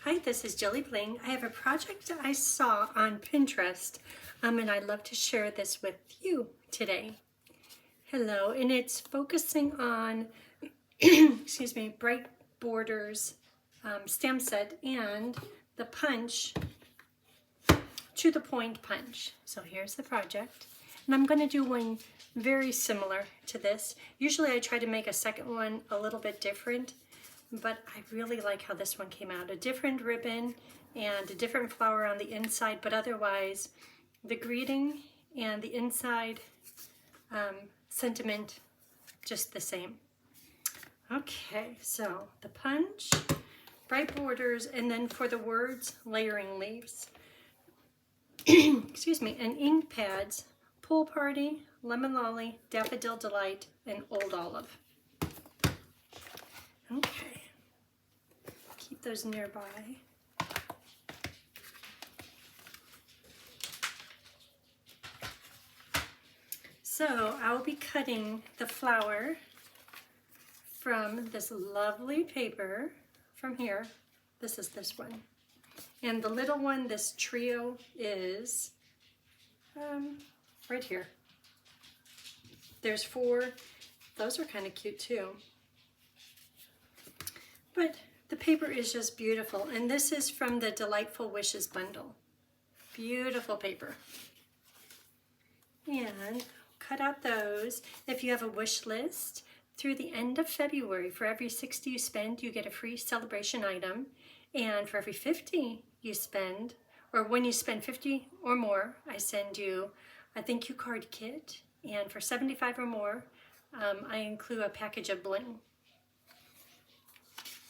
Hi, this is JilliBling. I have a project I saw on Pinterest, and I'd love to share this with you today. Hello, and it's focusing on, excuse me, bright borders stamp set and the punch, to the point punch. So here's the project, and I'm going to do one very similar to this. Usually I try to make a second one a little bit different, but I really like how this one came out. A different ribbon and a different flower on the inside, but otherwise the greeting and the inside sentiment just the same. Okay, so the punch, bright borders, and then for the words, layering leaves. Excuse me, and ink pads, Pool Party, Lemon Lolly, Daffodil Delight, and Old Olive. Okay, keep those nearby. So I'll be cutting the flower from this lovely paper from here. This is this one. And the little one, this trio, is right here. There's 4. Those are kind of cute too. But the paper is just beautiful. And this is from the Delightful Wishes bundle. Beautiful paper. And cut out those. If you have a wish list, through the end of February, for every 60 you spend, you get a free celebration item. And for every 50 you spend, or when you spend 50 or more, I send you a thank you card kit. And for 75 or more, I include a package of bling.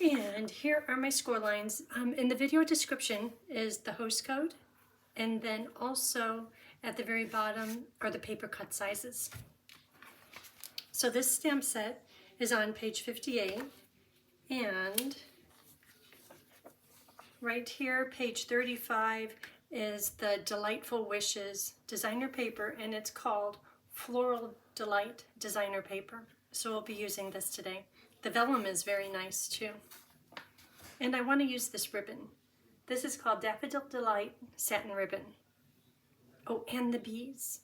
And here are my score lines. In the video description is the host code, and then also at the very bottom are the paper cut sizes. So this stamp set is on page 58, and right here, page 35, is the Delightful Wishes designer paper, and it's called Floral Delight designer paper. So we'll be using this today. The vellum is very nice too. And I want to use this ribbon. This is called Daffodil Delight satin ribbon. Oh, and the bees.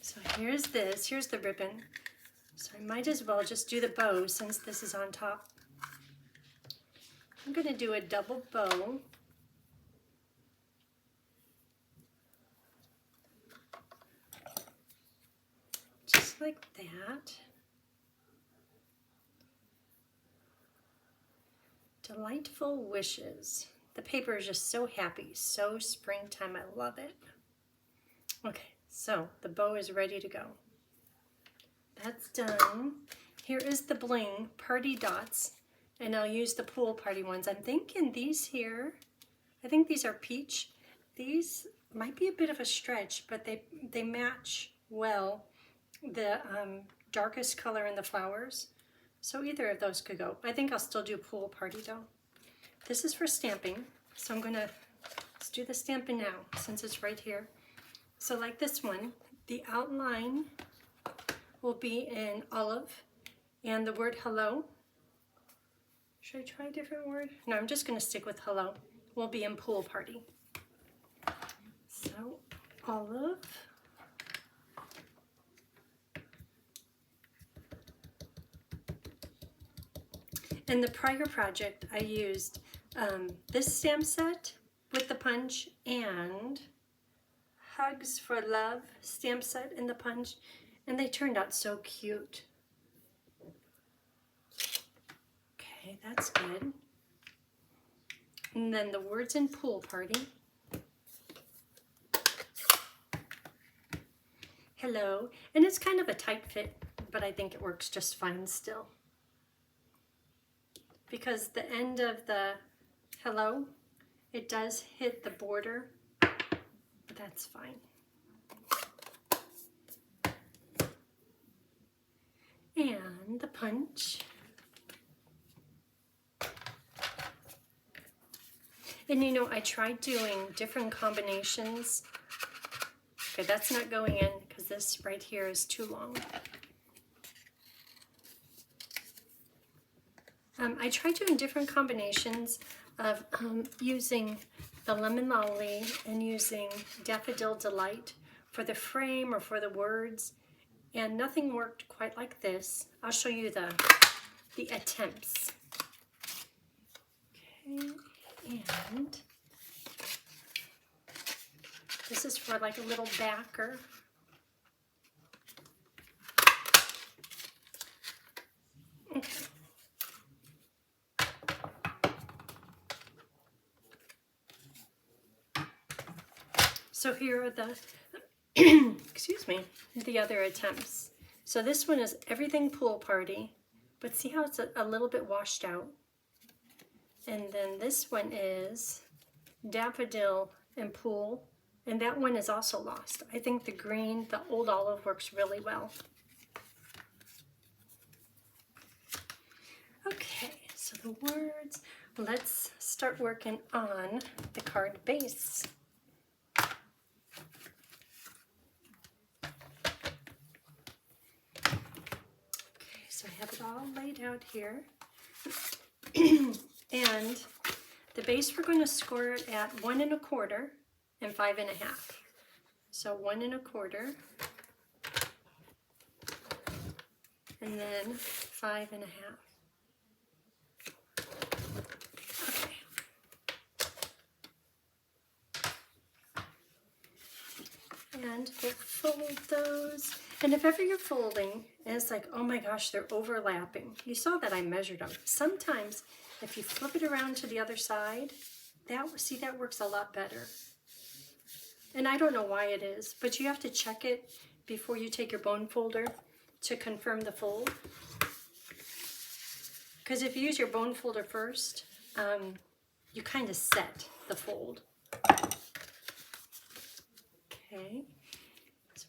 So here's this, here's the ribbon. So I might as well just do the bow since this is on top. I'm going to do a double bow. Just like that. Delightful Wishes. The paper is just so happy, so springtime. I love it. Okay, so the bow is ready to go. That's done. Here is the bling party dots, and I'll use the pool party ones. I'm thinking these here, I think these are peach. These might be a bit of a stretch, but they match well the darkest color in the flowers. So either of those could go. I think I'll still do pool party though. This is for stamping, so I'm gonna, let's do the stamping now since it's right here. So like this one, the outline will be in olive, and the word hello. Should I try a different word? No, I'm just gonna stick with hello. Will be in pool party. So olive. In the prior project, I used this stamp set with the punch and Hugs for Love stamp set in the punch, and they turned out so cute. Okay, that's good. And then the words in pool party. Hello, and it's kind of a tight fit, but I think it works just fine still. Because the end of the hello, it does hit the border, but that's fine. And the punch. And you know, I tried doing different combinations. Okay, that's not going in because this right here is too long. I tried doing different combinations of using the Lemon Lolly and using Daffodil Delight for the frame or for the words, and nothing worked quite like this. I'll show you the attempts. Okay, and this is for like a little backer. Okay. So here are the, excuse me, the other attempts. So this one is Everything Pool Party, but see how it's a little bit washed out? And then this one is Daffodil and Pool, and that one is also lost. I think the green, the old olive works really well. Okay, so the words, let's start working on the card base. So I have it all laid out here. And the base, we're going to score it at 1 1/4 and 5 1/2. So 1 1/4 and then 5 1/2. Okay. And we'll fold those. And if ever you're folding and it's like, oh my gosh, they're overlapping. You saw that I measured them. Sometimes if you flip it around to the other side, that works a lot better. And I don't know why it is, but you have to check it before you take your bone folder to confirm the fold. Because if you use your bone folder first, you kind of set the fold. Okay.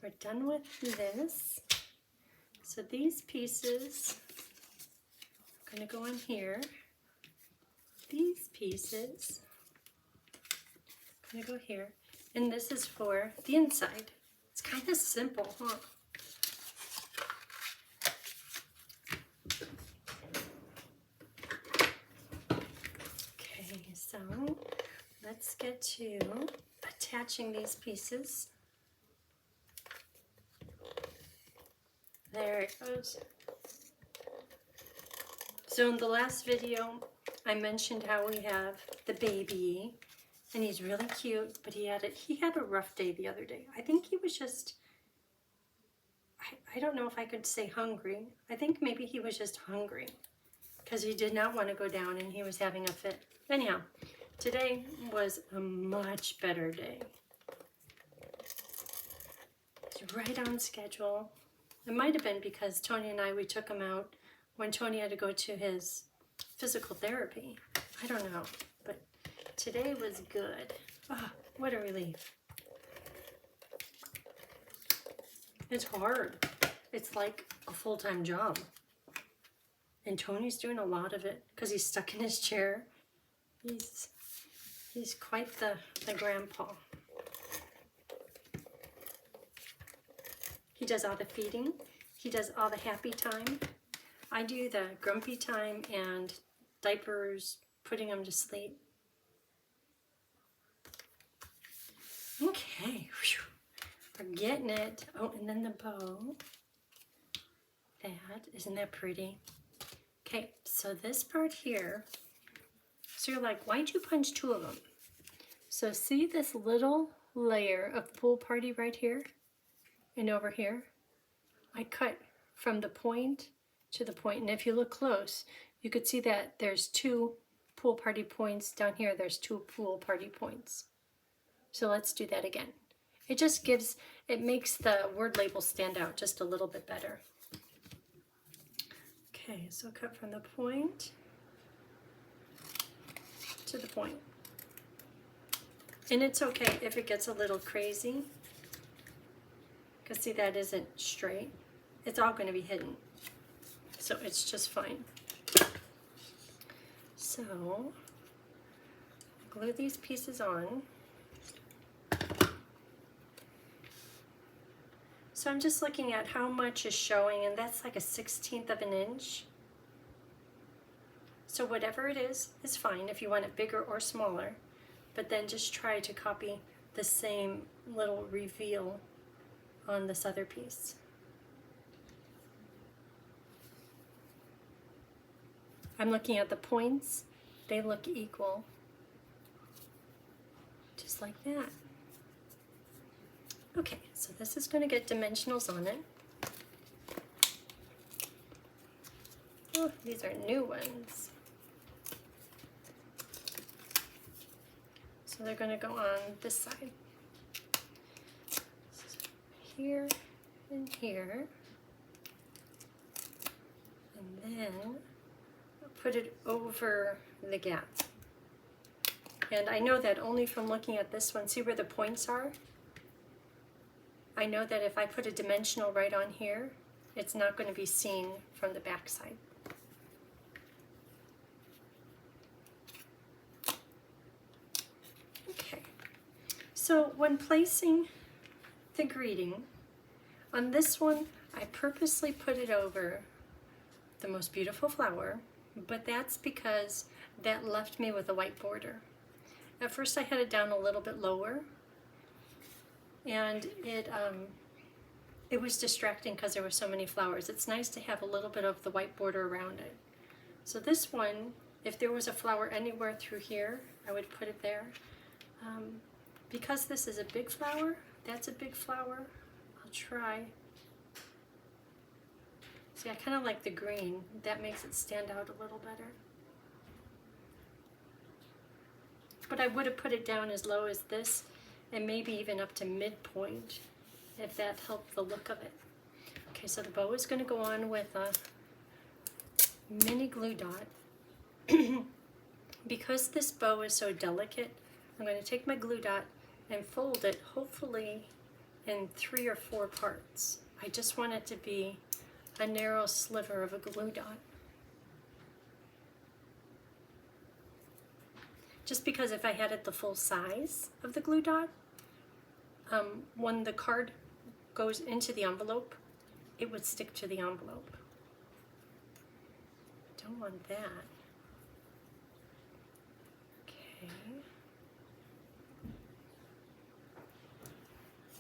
We're done with this. So these pieces are going to go in here. These pieces are going to go here. And this is for the inside. It's kind of simple, huh? Okay, so let's get to attaching these pieces. There it goes. So in the last video, I mentioned how we have the baby, and he's really cute, but he had a rough day the other day. I think he was just, I don't know if I could say hungry. I think maybe he was just hungry because he did not want to go down and he was having a fit. Anyhow, today was a much better day. It's right on schedule. It might have been because Tony and we took him out when Tony had to go to his physical therapy. I don't know, but today was good. Oh, what a relief. It's hard. It's like a full-time job. And Tony's doing a lot of it because he's stuck in his chair. He's quite the grandpa. He does all the feeding. He does all the happy time. I do the grumpy time and diapers, putting him to sleep. Okay, whew. We're getting it. Oh, and then the bow. Isn't that pretty? Okay, so this part here, so you're like, why'd you punch 2 of them? So see this little layer of pool party right here? And over here, I cut from the point to the point. And if you look close, you could see that there's 2 pool party points. Down here, there's 2 pool party points. So let's do that again. It makes the word label stand out just a little bit better. Okay, so cut from the point to the point. And it's okay if it gets a little crazy. Because see, that isn't straight. It's all going to be hidden. So it's just fine. So, glue these pieces on. So I'm just looking at how much is showing, and that's like a 1/16 of an inch. So whatever it is fine if you want it bigger or smaller, but then just try to copy the same little reveal on this other piece. I'm looking at the points, they look equal, just like that. Okay, so this is going to get dimensionals on it. Oh, these are new ones. So they're going to go on this side. Here and here. And then I'll put it over the gap. And I know that only from looking at this one, see where the points are? I know that if I put a dimensional right on here, it's not going to be seen from the back side. Okay, so when placing the greeting, on this one, I purposely put it over the most beautiful flower, but that's because that left me with a white border. At first I had it down a little bit lower, and it was distracting because there were so many flowers. It's nice to have a little bit of the white border around it. So this one, if there was a flower anywhere through here, I would put it there. Because this is a big flower, that's a big flower, I'll try. See, I kind of like the green. That makes it stand out a little better. But I would have put it down as low as this, and maybe even up to midpoint, if that helped the look of it. Okay, so the bow is going to go on with a mini glue dot. Because this bow is so delicate, I'm going to take my glue dot and fold it, hopefully in 3 or 4 parts. I just want it to be a narrow sliver of a glue dot. Just because if I had it the full size of the glue dot, when the card goes into the envelope, it would stick to the envelope. Don't want that. Okay.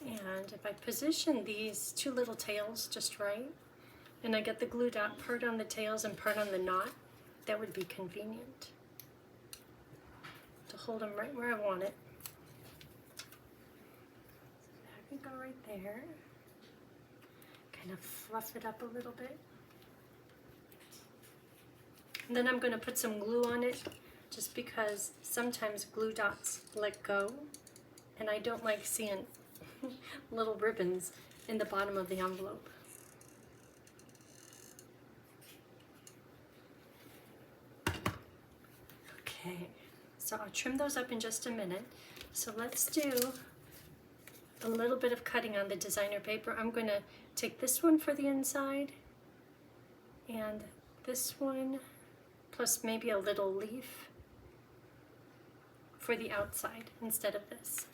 And if I position these 2 little tails just right, and I get the glue dot part on the tails and part on the knot, that would be convenient to hold them right where I want it. So that can go right there. Kind of fluff it up a little bit. And then I'm going to put some glue on it, just because sometimes glue dots let go, and I don't like seeing little ribbons in the bottom of the envelope. Okay, so I'll trim those up in just a minute. So let's do a little bit of cutting on the designer paper. I'm going to take this one for the inside, and this one, plus maybe a little leaf for the outside instead of this.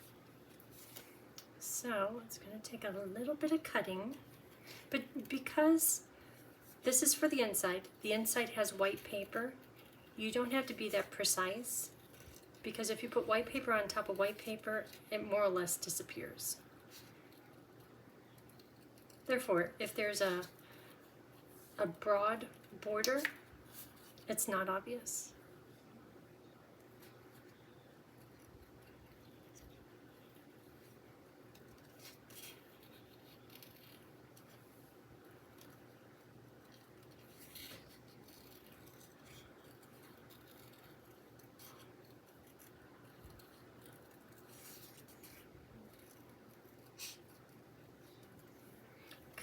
So it's going to take a little bit of cutting, but because this is for the inside has white paper, you don't have to be that precise, because if you put white paper on top of white paper, it more or less disappears. Therefore, if there's a broad border, it's not obvious.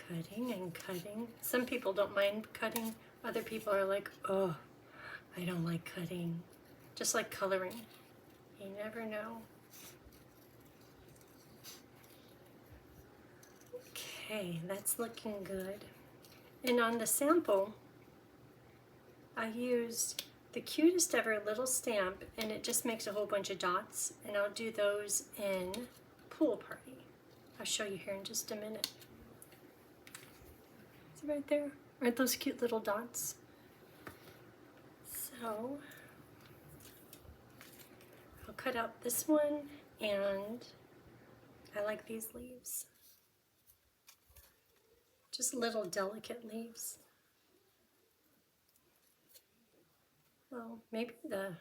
Cutting and cutting. Some people don't mind cutting. Other people are like, oh, I don't like cutting. Just like coloring. You never know. Okay, that's looking good. And on the sample, I used the cutest ever little stamp, and it just makes a whole bunch of dots, and I'll do those in Pool Party. I'll show you here in just a minute. Right there. Aren't those cute little dots? So So I'll cut out this one, and I like these leaves. Just little delicate leaves. Well, maybe the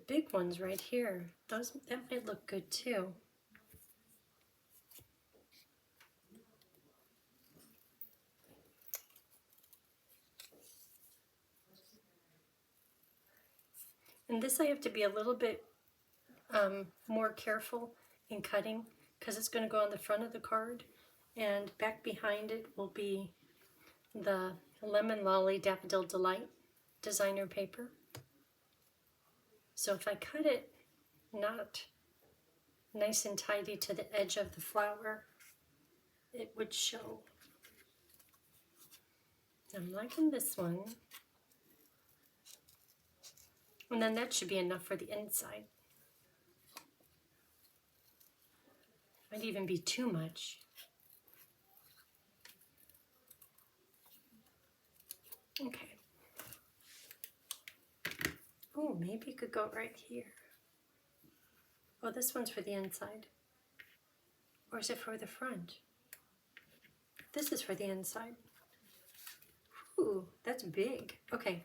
big ones right here, that might look good too. And this I have to be a little bit more careful in cutting because it's going to go on the front of the card, and back behind it will be the Lemon Lolly Daffodil Delight designer paper. So if I cut it not nice and tidy to the edge of the flower, it would show. I'm liking this one. And then that should be enough for the inside. Might even be too much. Okay. Oh, maybe it could go right here. Oh, this one's for the inside. Or is it for the front? This is for the inside. Ooh, that's big. Okay.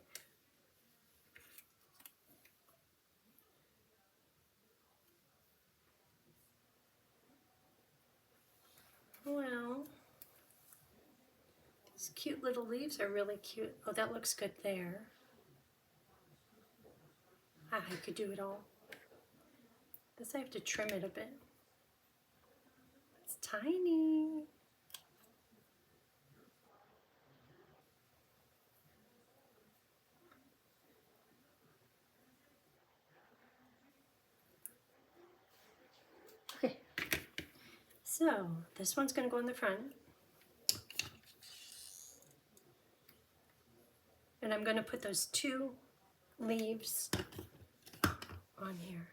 Well, these cute little leaves are really cute. Oh, that looks good there. Ah, I could do it all. This I have to trim it a bit. It's tiny. Okay. So this one's going to go in the front. And I'm going to put those two leaves on here.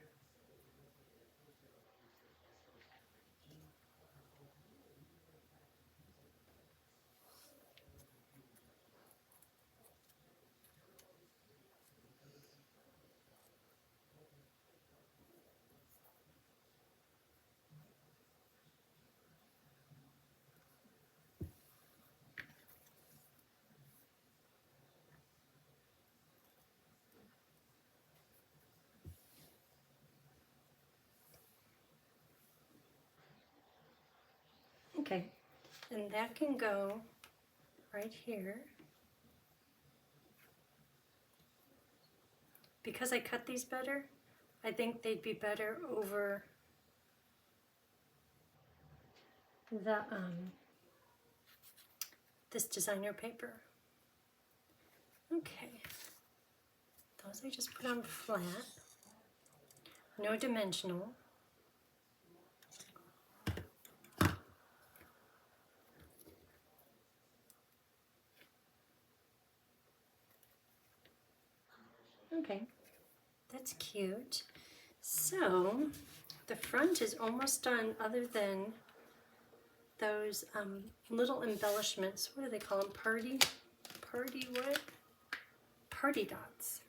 Okay, and that can go right here. Because I cut these better, I think they'd be better over the this designer paper. Okay, those I just put on flat, no dimensional. Okay, that's cute. So the front is almost done, other than those little embellishments. What do they call them? Party what? Party dots.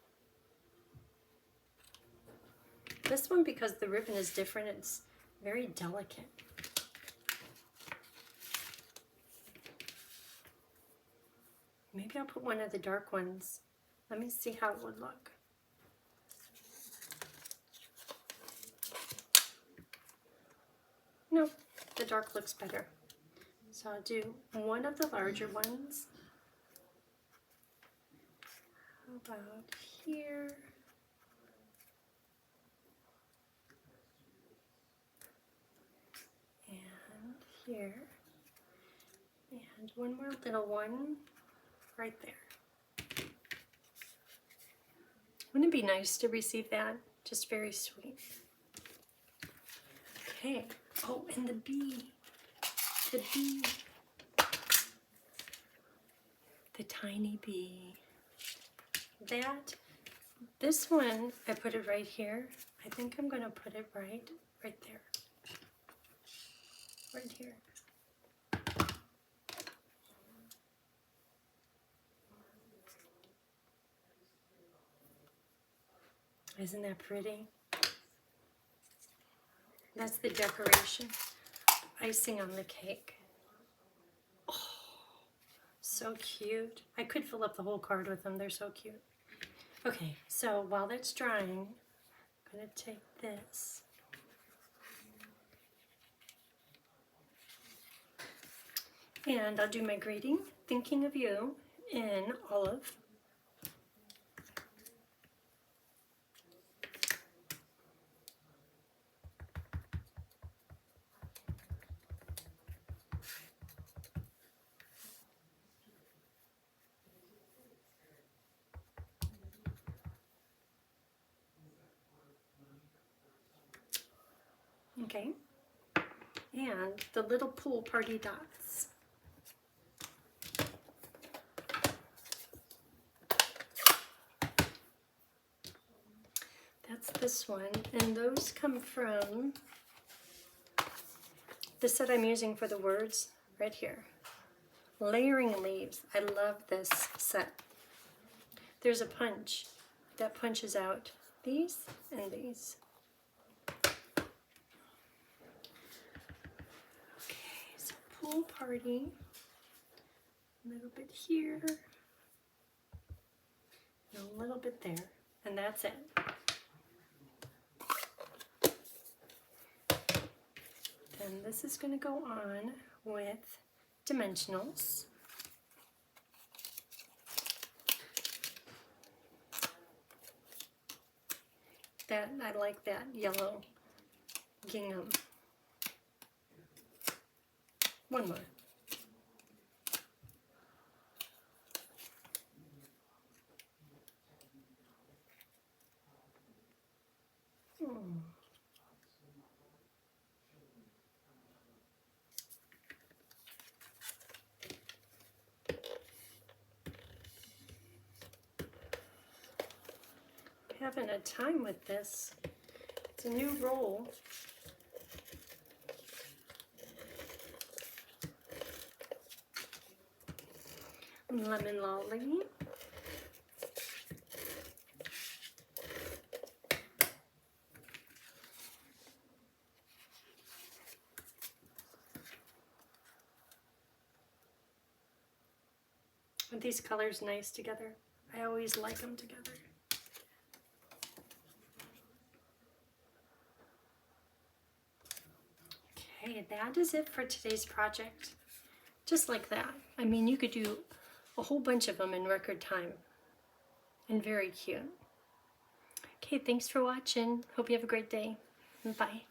This one, because the ribbon is different, it's very delicate. Maybe I'll put one of the dark ones. Let me see how it would look. No, the dark looks better. So I'll do one of the larger ones. How about here? And here. And one more little one right there. Wouldn't it be nice to receive that? Just very sweet. Okay. Oh, and the bee. The bee. The tiny bee. This one, I put it right here. I think I'm going to put it right there. Right here. Isn't that pretty? That's the decoration. Icing on the cake. Oh, so cute. I could fill up the whole card with them. They're so cute. Okay, so while that's drying, I'm going to take this. And I'll do my greeting, thinking of you, in olive. Okay, and the little pool party dots. That's this one, and those come from the set I'm using for the words right here. Layering Leaves. I love this set. There's a punch that punches out these and these. Okay, so pool party, a little bit here, and a little bit there, and that's it. Then this is going to go on with dimensionals. That, I like that yellow gingham. One more. Having a time with this. It's a new roll. Lemon lolly. Aren't these colors nice together? I always like them together. Okay, that is it for today's project. Just like that. I mean, you could do a whole bunch of them in record time. And very cute. Okay, thanks for watching. Hope you have a great day. Bye.